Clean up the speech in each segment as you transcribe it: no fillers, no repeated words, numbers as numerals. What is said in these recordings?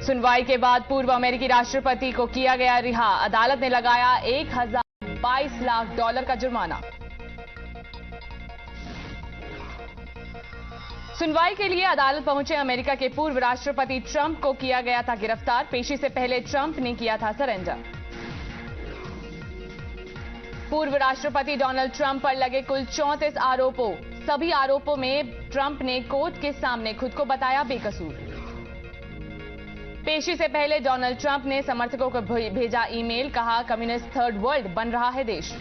सुनवाई के बाद पूर्व अमेरिकी राष्ट्रपति को किया गया रिहा। अदालत ने लगाया $1022 लाख का जुर्माना। सुनवाई के लिए अदालत पहुंचे अमेरिका के पूर्व राष्ट्रपति ट्रंप को किया गया था गिरफ्तार। पेशी से पहले ट्रंप ने किया था सरेंडर। पूर्व राष्ट्रपति डोनाल्ड ट्रंप पर लगे कुल 34 आरोपों। सभी आरोपों में ट्रंप ने कोर्ट के सामने खुद को बताया बेकसूर। पेशी से पहले डोनाल्ड ट्रंप ने समर्थकों को भेजा ईमेल, कहा कम्युनिस्ट थर्ड वर्ल्ड बन रहा है देश।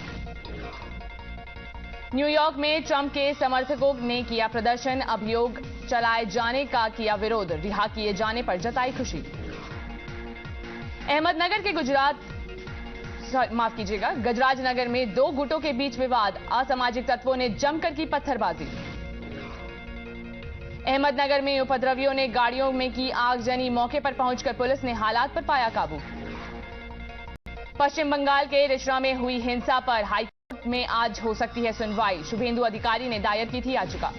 न्यूयॉर्क में ट्रंप के समर्थकों ने किया प्रदर्शन, अभियोग चलाए जाने का किया विरोध। रिहा किए जाने पर जताई खुशी। अहमदनगर के गजराज नगर में दो गुटों के बीच विवाद। असामाजिक तत्वों ने जमकर की पत्थरबाजी। अहमदनगर में उपद्रवियों ने गाड़ियों में की आगजनी। मौके पर पहुंचकर पुलिस ने हालात पर पाया काबू। पश्चिम बंगाल के रिश्रा में हुई हिंसा पर हाईकोर्ट में आज हो सकती है सुनवाई। शुभेंदु अधिकारी ने दायर की थी याचिका।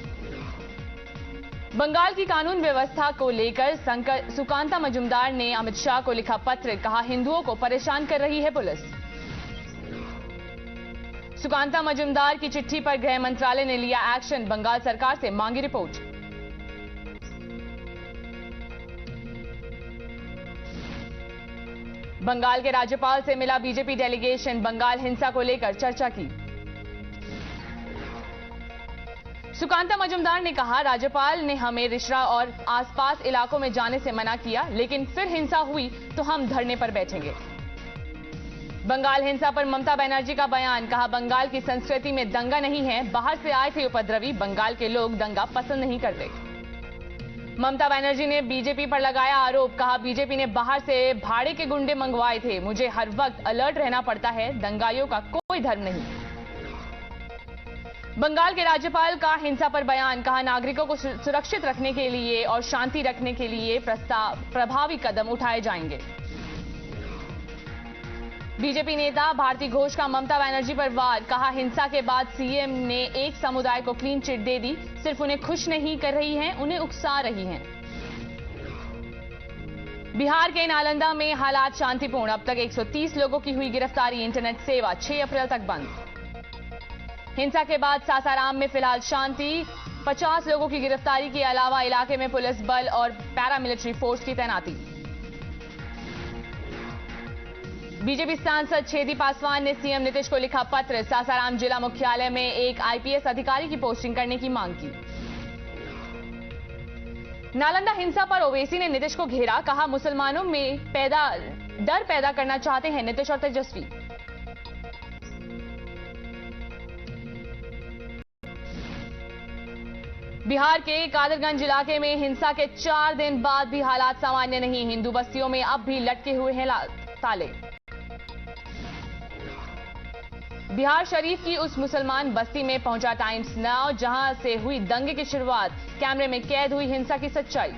बंगाल की कानून व्यवस्था को लेकर सुकांता मजुमदार ने अमित शाह को लिखा पत्र, कहा हिंदुओं को परेशान कर रही है पुलिस। सुकांता मजुमदार की चिट्ठी पर गृह मंत्रालय ने लिया एक्शन। बंगाल सरकार से मांगी रिपोर्ट। बंगाल के राज्यपाल से मिला बीजेपी डेलीगेशन। बंगाल हिंसा को लेकर चर्चा की। सुकांता मजुमदार ने कहा राज्यपाल ने हमें रिश्रा और आसपास इलाकों में जाने से मना किया, लेकिन फिर हिंसा हुई तो हम धरने पर बैठेंगे। बंगाल हिंसा पर ममता बनर्जी का बयान, कहा बंगाल की संस्कृति में दंगा नहीं है, बाहर से आए थे उपद्रवी, बंगाल के लोग दंगा पसंद नहीं करते। ममता बनर्जी ने बीजेपी पर लगाया आरोप, कहा बीजेपी ने बाहर से भाड़े के गुंडे मंगवाए थे, मुझे हर वक्त अलर्ट रहना पड़ता है, दंगाइयों का कोई धर्म नहीं। बंगाल के राज्यपाल का हिंसा पर बयान, कहा नागरिकों को सुरक्षित रखने के लिए और शांति रखने के लिए प्रभावी कदम उठाए जाएंगे। बीजेपी नेता भारती घोष का ममता बनर्जी पर वार, कहा हिंसा के बाद सीएम ने एक समुदाय को क्लीन चिट दे दी, सिर्फ उन्हें खुश नहीं कर रही हैं, उन्हें उकसा रही हैं। बिहार के नालंदा में हालात शांतिपूर्ण। अब तक 130 लोगों की हुई गिरफ्तारी। इंटरनेट सेवा 6 अप्रैल तक बंद। हिंसा के बाद सासाराम में फिलहाल शांति। 50 लोगों की गिरफ्तारी के अलावा इलाके में पुलिस बल और पैरामिलिट्री फोर्स की तैनाती। बीजेपी सांसद छेदी पासवान ने सीएम नीतीश को लिखा पत्र, सासाराम जिला मुख्यालय में एक आईपीएस अधिकारी की पोस्टिंग करने की मांग की। नालंदा हिंसा पर ओवैसी ने नीतीश को घेरा, कहा मुसलमानों में डर पैदा करना चाहते हैं नीतीश और तेजस्वी। बिहार के कादरगंज इलाके में हिंसा के 4 दिन बाद भी हालात सामान्य नहीं। हिंदू बस्तियों में अब भी लटके हुए हैं ताले। बिहार शरीफ की उस मुसलमान बस्ती में पहुंचा टाइम्स नाउ, जहां से हुई दंगे की शुरुआत। कैमरे में कैद हुई हिंसा की सच्चाई।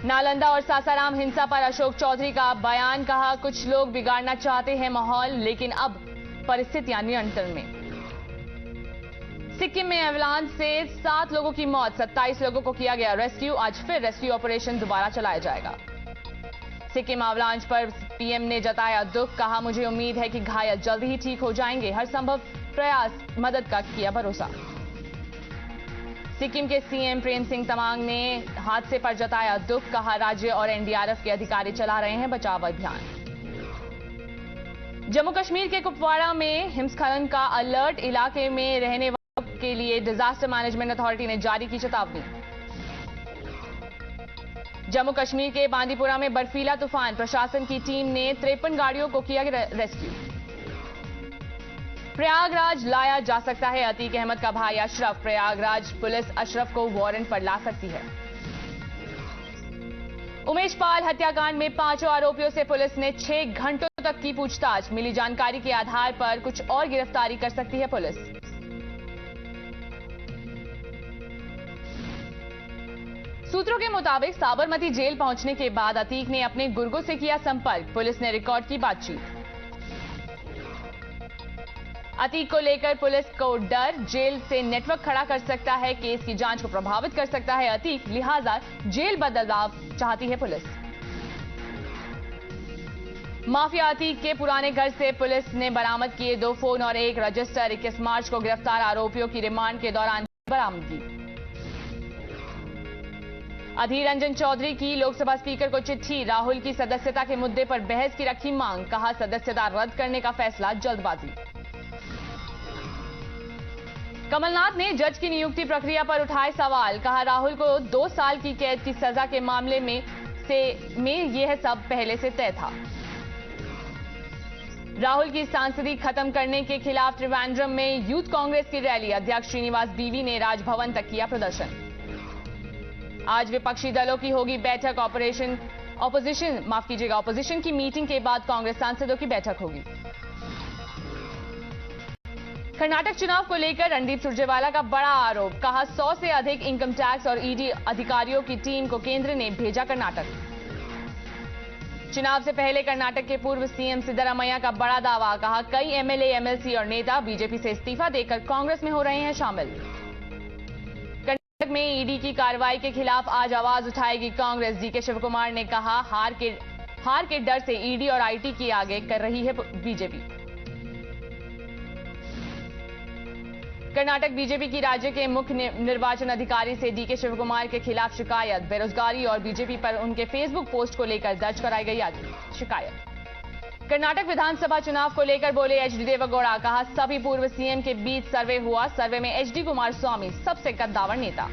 नालंदा और सासाराम हिंसा पर अशोक चौधरी का बयान, कहा कुछ लोग बिगाड़ना चाहते हैं माहौल, लेकिन अब परिस्थितियां नियंत्रण में। सिक्किम में एवलांच से 7 लोगों की मौत, 27 लोगों को किया गया रेस्क्यू। आज फिर रेस्क्यू ऑपरेशन दोबारा चलाया जाएगा। सिक्किम अवलांच पर पीएम ने जताया दुख, कहा मुझे उम्मीद है कि घायल जल्द ही ठीक हो जाएंगे, हर संभव प्रयास मदद का किया भरोसा। सिक्किम के सीएम प्रेम सिंह तमांग ने हादसे पर जताया दुख, कहा राज्य और एनडीआरएफ के अधिकारी चला रहे हैं बचाव अभियान। जम्मू कश्मीर के कुपवाड़ा में हिमस्खलन का अलर्ट, इलाके में रहने वालों के लिए डिजास्टर मैनेजमेंट अथॉरिटी ने जारी की चेतावनी। जम्मू कश्मीर के बांदीपुरा में बर्फीला तूफान, प्रशासन की टीम ने 53 गाड़ियों को किया रेस्क्यू। प्रयागराज लाया जा सकता है अतीक अहमद का भाई अशरफ। प्रयागराज पुलिस अशरफ को वारंट पर ला सकती है। उमेश पाल हत्याकांड में 5 आरोपियों से पुलिस ने 6 घंटों तक की पूछताछ। मिली जानकारी के आधार पर कुछ और गिरफ्तारी कर सकती है पुलिस। सूत्रों के मुताबिक साबरमती जेल पहुंचने के बाद अतीक ने अपने गुर्गों से किया संपर्क। पुलिस ने रिकॉर्ड की बातचीत। अतीक को लेकर पुलिस को डर, जेल से नेटवर्क खड़ा कर सकता है, केस की जांच को प्रभावित कर सकता है अतीक, लिहाजा जेल बदलाव चाहती है पुलिस। माफिया अतीक के पुराने घर से पुलिस ने बरामद किए 2 फोन और 1 रजिस्टर। 21 मार्च को गिरफ्तार आरोपियों की रिमांड के दौरान बरामदगी। अधीर रंजन चौधरी की लोकसभा स्पीकर को चिट्ठी, राहुल की सदस्यता के मुद्दे पर बहस की रखी मांग, कहा सदस्यता रद्द करने का फैसला जल्दबाजी। कमलनाथ ने जज की नियुक्ति प्रक्रिया पर उठाए सवाल, कहा राहुल को 2 साल की कैद की सजा के मामले में यह सब पहले से तय था। राहुल की सांसदी खत्म करने के खिलाफ त्रिवेंद्रम में यूथ कांग्रेस की रैली, अध्यक्ष श्रीनिवास बीवी ने राजभवन तक किया प्रदर्शन। आज विपक्षी दलों की होगी बैठक, ऑपोजिशन की मीटिंग के बाद कांग्रेस सांसदों की बैठक होगी। कर्नाटक चुनाव को लेकर रणदीप सुरजेवाला का बड़ा आरोप, कहा 100 से अधिक इनकम टैक्स और ईडी अधिकारियों की टीम को केंद्र ने भेजा कर्नाटक। चुनाव से पहले कर्नाटक के पूर्व सीएम सिद्धरामैया का बड़ा दावा, कहा कई एमएलए, एमएलसी और नेता बीजेपी से इस्तीफा देकर कांग्रेस में हो रहे हैं शामिल। कर्नाटक में ईडी की कार्रवाई के खिलाफ आज आवाज उठाएगी कांग्रेस। डीके शिवकुमार ने कहा हार के डर से ईडी और आईटी की आगे कर रही है बीजेपी। कर्नाटक बीजेपी की राज्य के मुख्य निर्वाचन अधिकारी से डीके शिवकुमार के खिलाफ शिकायत, बेरोजगारी और बीजेपी पर उनके फेसबुक पोस्ट को लेकर दर्ज कराई गई शिकायत। कर्नाटक विधानसभा चुनाव को लेकर बोले एचडी देवेगौड़ा, कहा सभी पूर्व सीएम के बीच सर्वे हुआ, सर्वे में एचडी कुमारस्वामी सबसे कद्दावर नेता।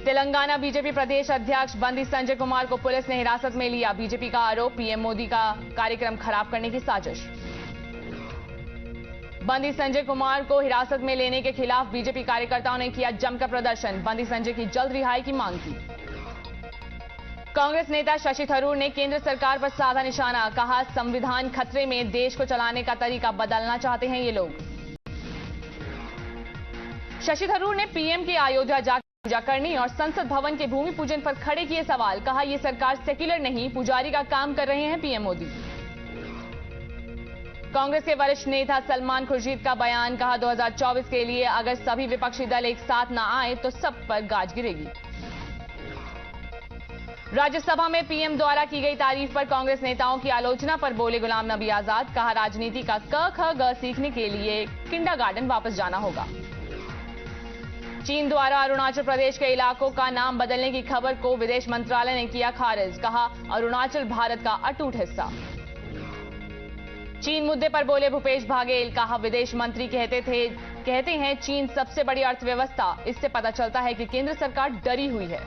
तेलंगाना बीजेपी प्रदेश अध्यक्ष बंदी संजय कुमार को पुलिस ने हिरासत में लिया, बीजेपी का आरोप पीएम मोदी का कार्यक्रम खराब करने की साजिश। बंदी संजय कुमार को हिरासत में लेने के खिलाफ बीजेपी कार्यकर्ताओं ने किया जमकर प्रदर्शन, बंदी संजय की जल्द रिहाई की मांग की। कांग्रेस नेता शशि थरूर ने केंद्र सरकार पर साधा निशाना, कहा संविधान खतरे में, देश को चलाने का तरीका बदलना चाहते हैं ये लोग। शशि थरूर ने पीएम की अयोध्या जाकर पूजा करनी और संसद भवन के भूमि पूजन पर खड़े किए सवाल, कहा यह सरकार सेक्युलर नहीं, पुजारी का काम कर रहे हैं पीएम मोदी। कांग्रेस के वरिष्ठ नेता सलमान खुर्शीद का बयान, कहा 2024 के लिए अगर सभी विपक्षी दल एक साथ न आए तो सब पर गाज गिरेगी। राज्यसभा में पीएम द्वारा की गई तारीफ पर कांग्रेस नेताओं की आलोचना पर बोले गुलाम नबी आजाद, कहा राजनीति का क ख ग सीखने के लिए किंडरगार्टन वापस जाना होगा। चीन द्वारा अरुणाचल प्रदेश के इलाकों का नाम बदलने की खबर को विदेश मंत्रालय ने किया खारिज, कहा अरुणाचल भारत का अटूट हिस्सा। चीन मुद्दे पर बोले भूपेश बाघेल, कहा विदेश मंत्री कहते हैं चीन सबसे बड़ी अर्थव्यवस्था, इससे पता चलता है कि केंद्र सरकार डरी हुई है।